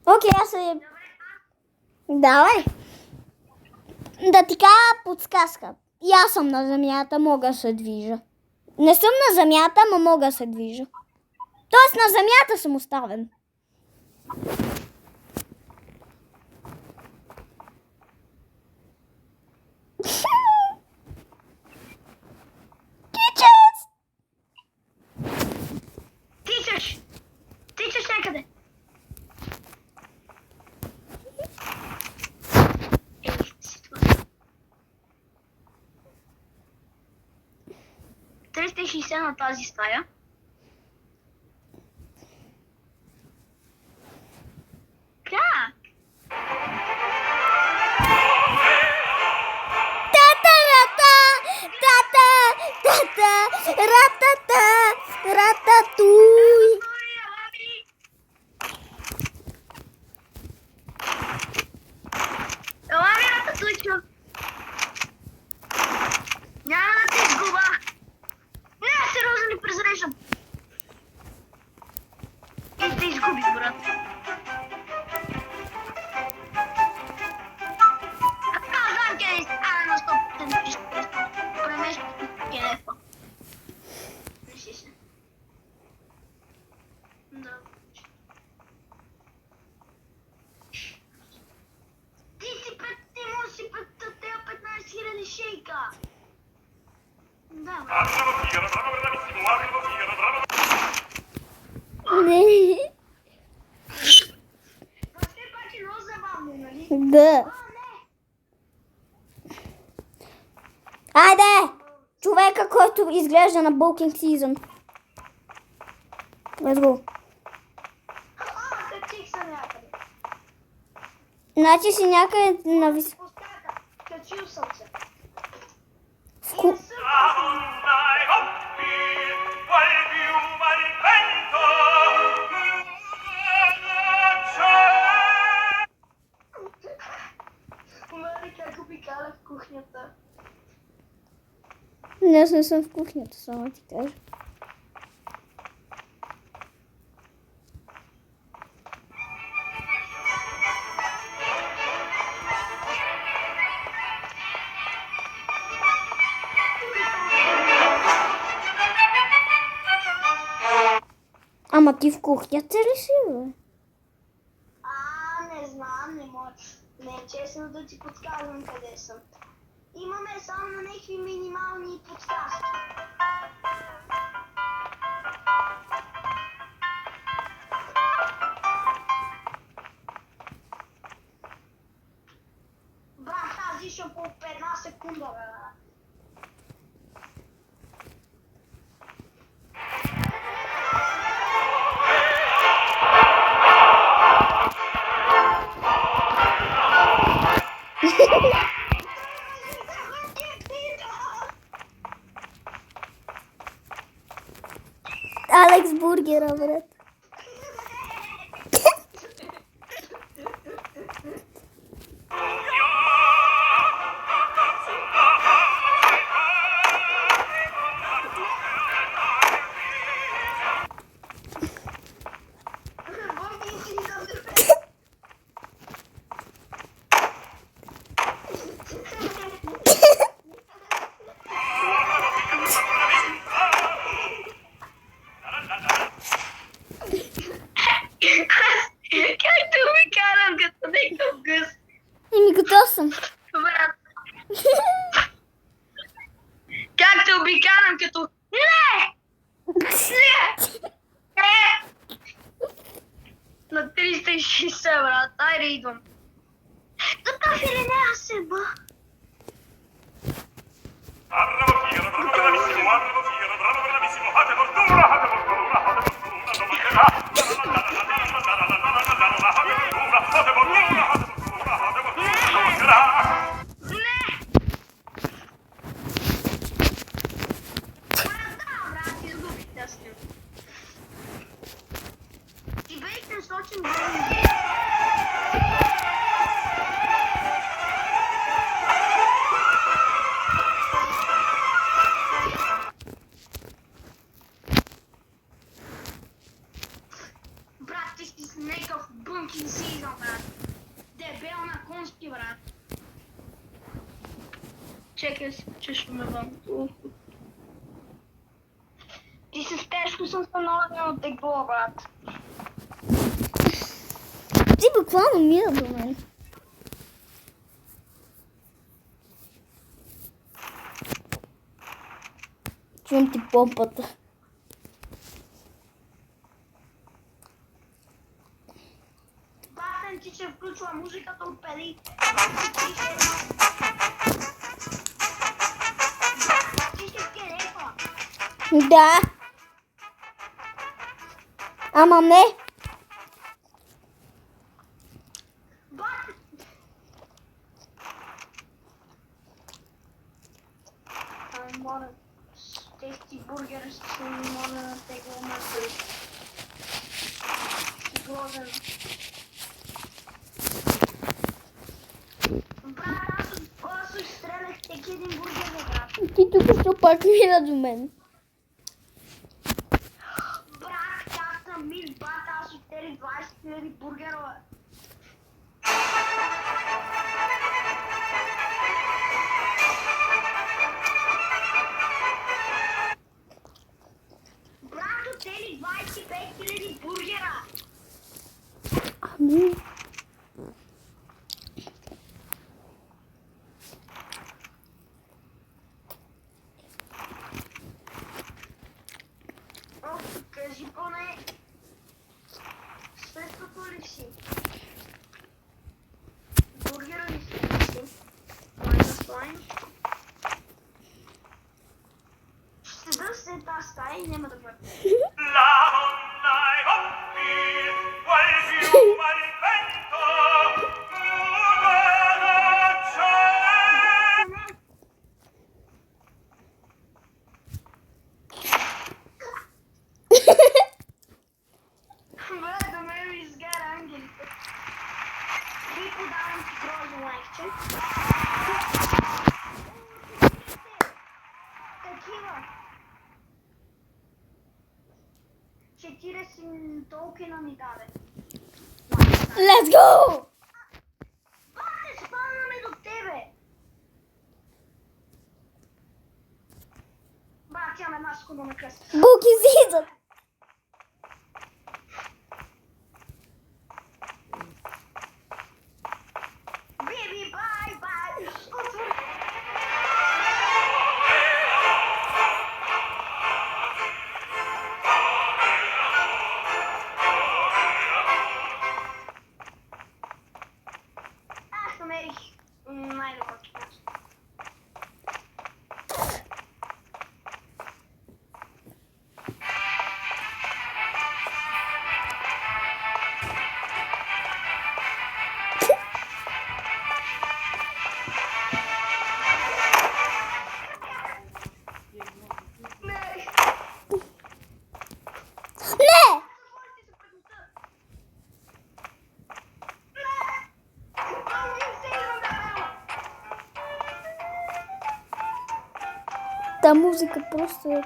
Окей, аз се... Давай. Да ти кажа подсказка. И аз съм на земята, мога да се движа. Не съм на земята, но мога да се движа. Тоест на земята съм оставен. Кичес! Тичаш! Тичаш някъде! Си това. 360 на тази стая. Как? Ратата, рататуй. Ела ми рататуйчо. Няма да те изгуба. Не, сериозно ни презреждам. И те изгубих, брат. Знам къде си. На 100% ще премести кенефа. Не си се. Да. Ти му си 15 000 шейка. Да, бе. Не. Това все пак е много забавно, нали? Да. Айде! Човека, който изглежда на Bulking Season. Let's go. Качих се някъде. Значи си някъде на високо. Пустата. Качил съм се. Вку... Не съм Умали как обикаля в кухнята. Не, аз не съм в кухнята, само ти кажа. Ама ти в кухнята ли си, бе? Не знам, не може. Не е честно да ти подсказвам къде съм. Имаме само някакви минимални подсказки. Брат, аз дишам по 1 секунда, бе. Алекс Бургера, брат. Както ми карам, като някакъв гъс. Еми, готов съм. Брат. Както ми карам, като... Не! Не! На 360, брат. Айде идвам. Какъв или не аз се ба? Брат, изгубих тестим. Ти бейте сочен бъден. Брат, ти си с някакъв бънкин сизъл, брат. Дебел на конски, брат. Чекай си, чешваме вън. Ти с тежко съм становен от тегло, брат. Ти буквално мира до мен. Чувам ти помпата. Батен, ти се включва музиката от пели. Ти си в керепа. Да. Ама не. Батен. Моля, тести бургер с лимона на тегло мъртви. Гладен. Брат, аз стрелях всеки един бургер, бе, брат. Ти тук що пак мира до мен. Брат, как съм мил, брат, аз изстрелих 20 000 бургера, бе. Брат, отели 25 000 бургера. Ами. О, кажи поне. Средството ли си? Бургера ли си? Лайн. Ще седа след тази стая и няма да бъде. La donna è hoppi, qual fiume al vento, nuda noccia. Брат, до мен ми изгара ангелите. Ви подавам ти грозно лайкче. Такива. 40 токена ми даде. Let's go! Бате, спадаме до тебе! Брат, имам една секунда на кръст. Буки зизат. Та музика просто е...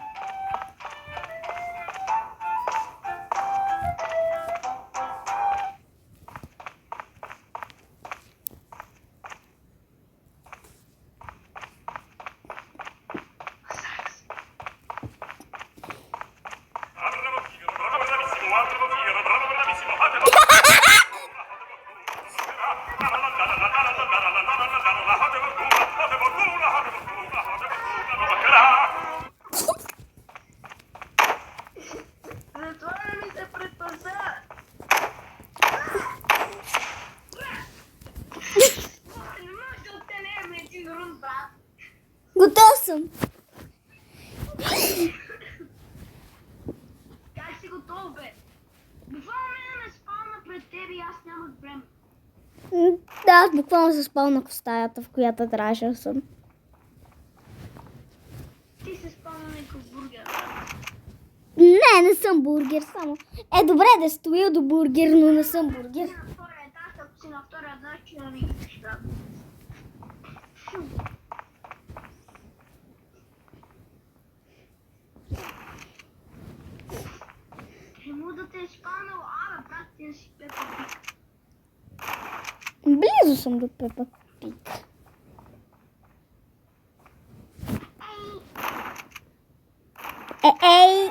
Затваря ми се пред паза! Не може да оттенем един рунд, брат! Готов съм. Как си готов, бе? Буквално мене ме спална пред тебе и аз нямах време. Да, аз буквално се спалнах в стаята, в която трябваше да съм. Ти се спална някакъв бургер, брат. Не съм бургер, само. Добре, да стоя до бургер, но не съм бургер. Си на втория етаж, ако си на втория етаж, че да ми идваш, брат. Не мога да те е спалнал, брат, ти да си Пепа Пик. Близо съм до Пепа Пик. Ей!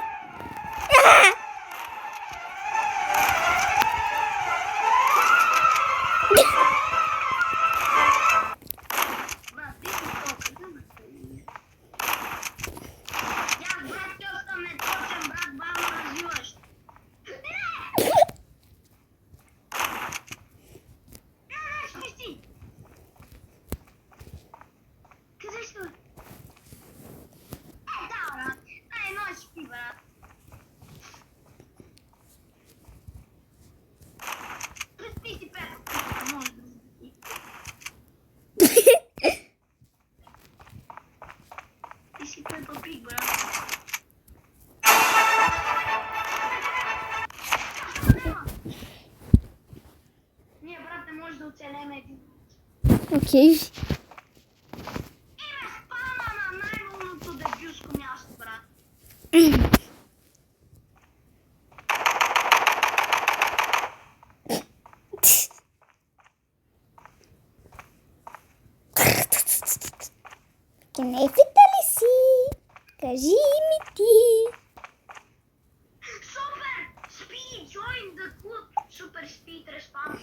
Брат, ти си толкова, да ме се. Я, брат, ти остане точен, брат, бавно развиваш. Не, си. Къде ще? Да, брат. Ай, спи, брат. Преспи си, Пепа, може да си. Ти си Пепа Пик, брат. Ние, брат, не може да оцелеме един. Окей. И ме спална на най-лунното дебюско място, брат. Кенефите ли си? Кажи ми ти. Супер! Speed, join the club. Super speed respawn.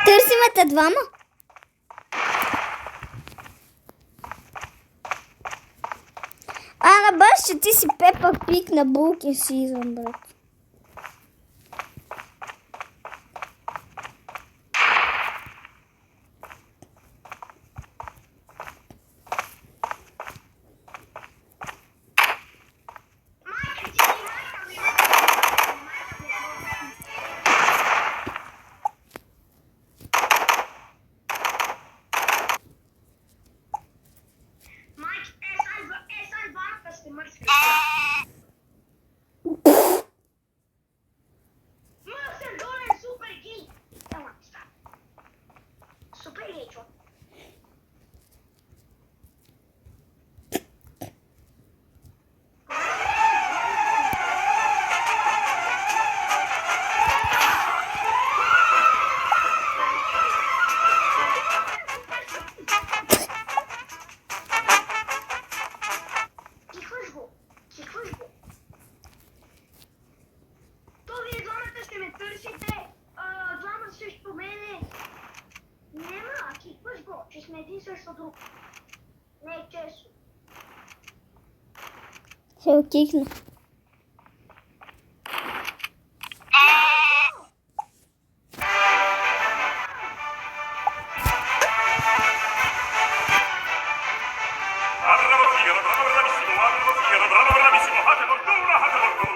Търсиме те двама. На баш, че ти си Пепа Пик на Булкин Сизън, брат. Майка ти, майка ми, майка ми. Майк, сай банка сте мърска. Мърсен долен супер гей. Ела, става. Супер гей, чо. Кихваш го. То вие двамата ще ме търсите. Двама срещу мене. Нема, кихваш го, че сме един срещу друг. Не е честно. Ще го кикна.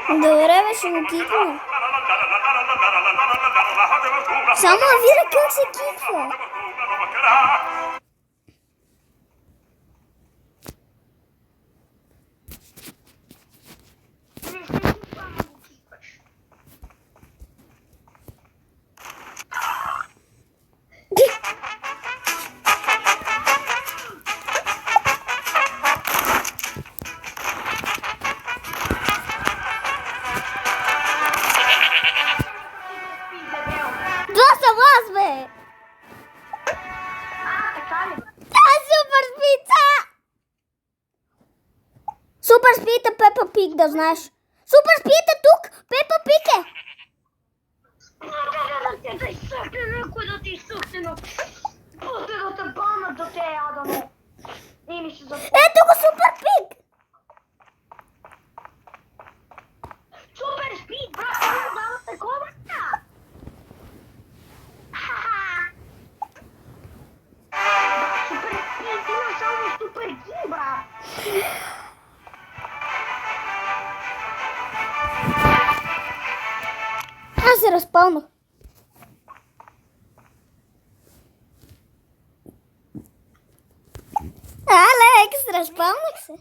Добре, бе, ще го кикна. Само вира как се киква. Не се кихва, ама го кихваш. Пик, да знаеш. Супер Спид е тук! Пепа Пик е! Да те изсъхне, някой да ти изсъхне, но... Оте да те банат да те ядано. Не ми се запомня. Ето го Супер Пик! Супер спид, брат, не дава такова. Ха-ха. Супер спид, има само супер ги, брат. Аз се разпълнах. Алекс, разпълнах се.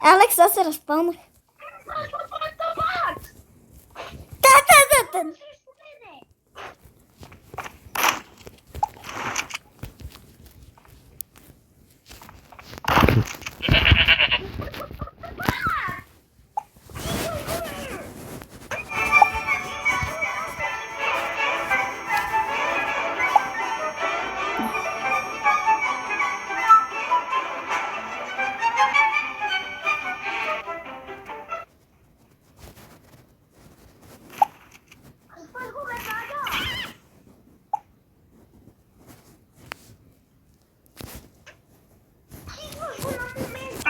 Алекс, аз се разпълнах. Брат, това е табак. Та. Срещу мене. Спър го, бе, Сага. Идваш го на момента.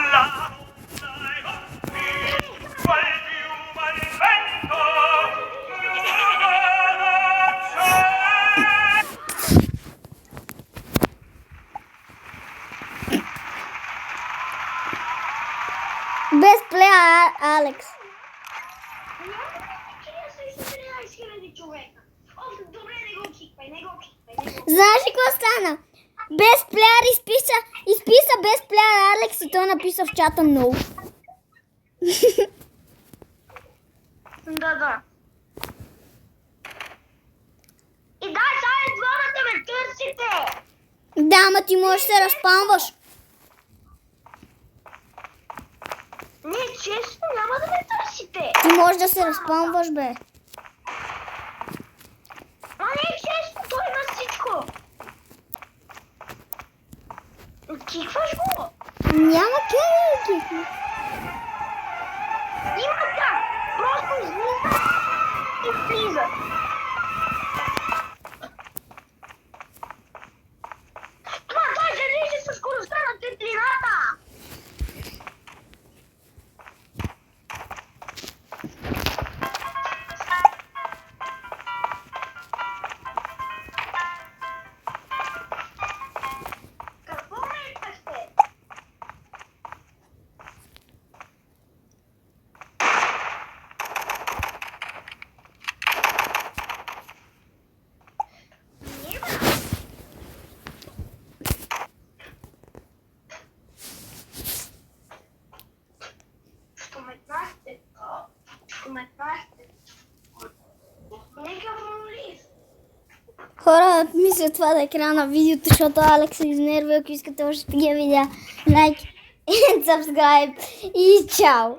Без плея, Алекс. Няма срещу 13 000 човека. О, добре, не го киквай, не го киквай. Знаеш ли какво стана? Без плеяр изписа без плеяр Алекс и той написа в чата много. Да. И дай, сега е двамата ме търсите. Да, ама ти можеш да се разпамваш. Не, честно, няма да ме търсите. Ти можеш да се разпамваш, бе. А не, честно, той има всичко. Кикваш го. Няма къде да кикнеш. Има как. Просто излиза и влиза. Това даже лежи със скоростта на светлината. Какво ме искахте? Няма. Що ме тнахте? Що ме тнахте? Нека молис. Хора, мисля това да е края на видеото, защото Алекс се изнервя. Ако искате още такива видеа, лайк и subscribe и чао!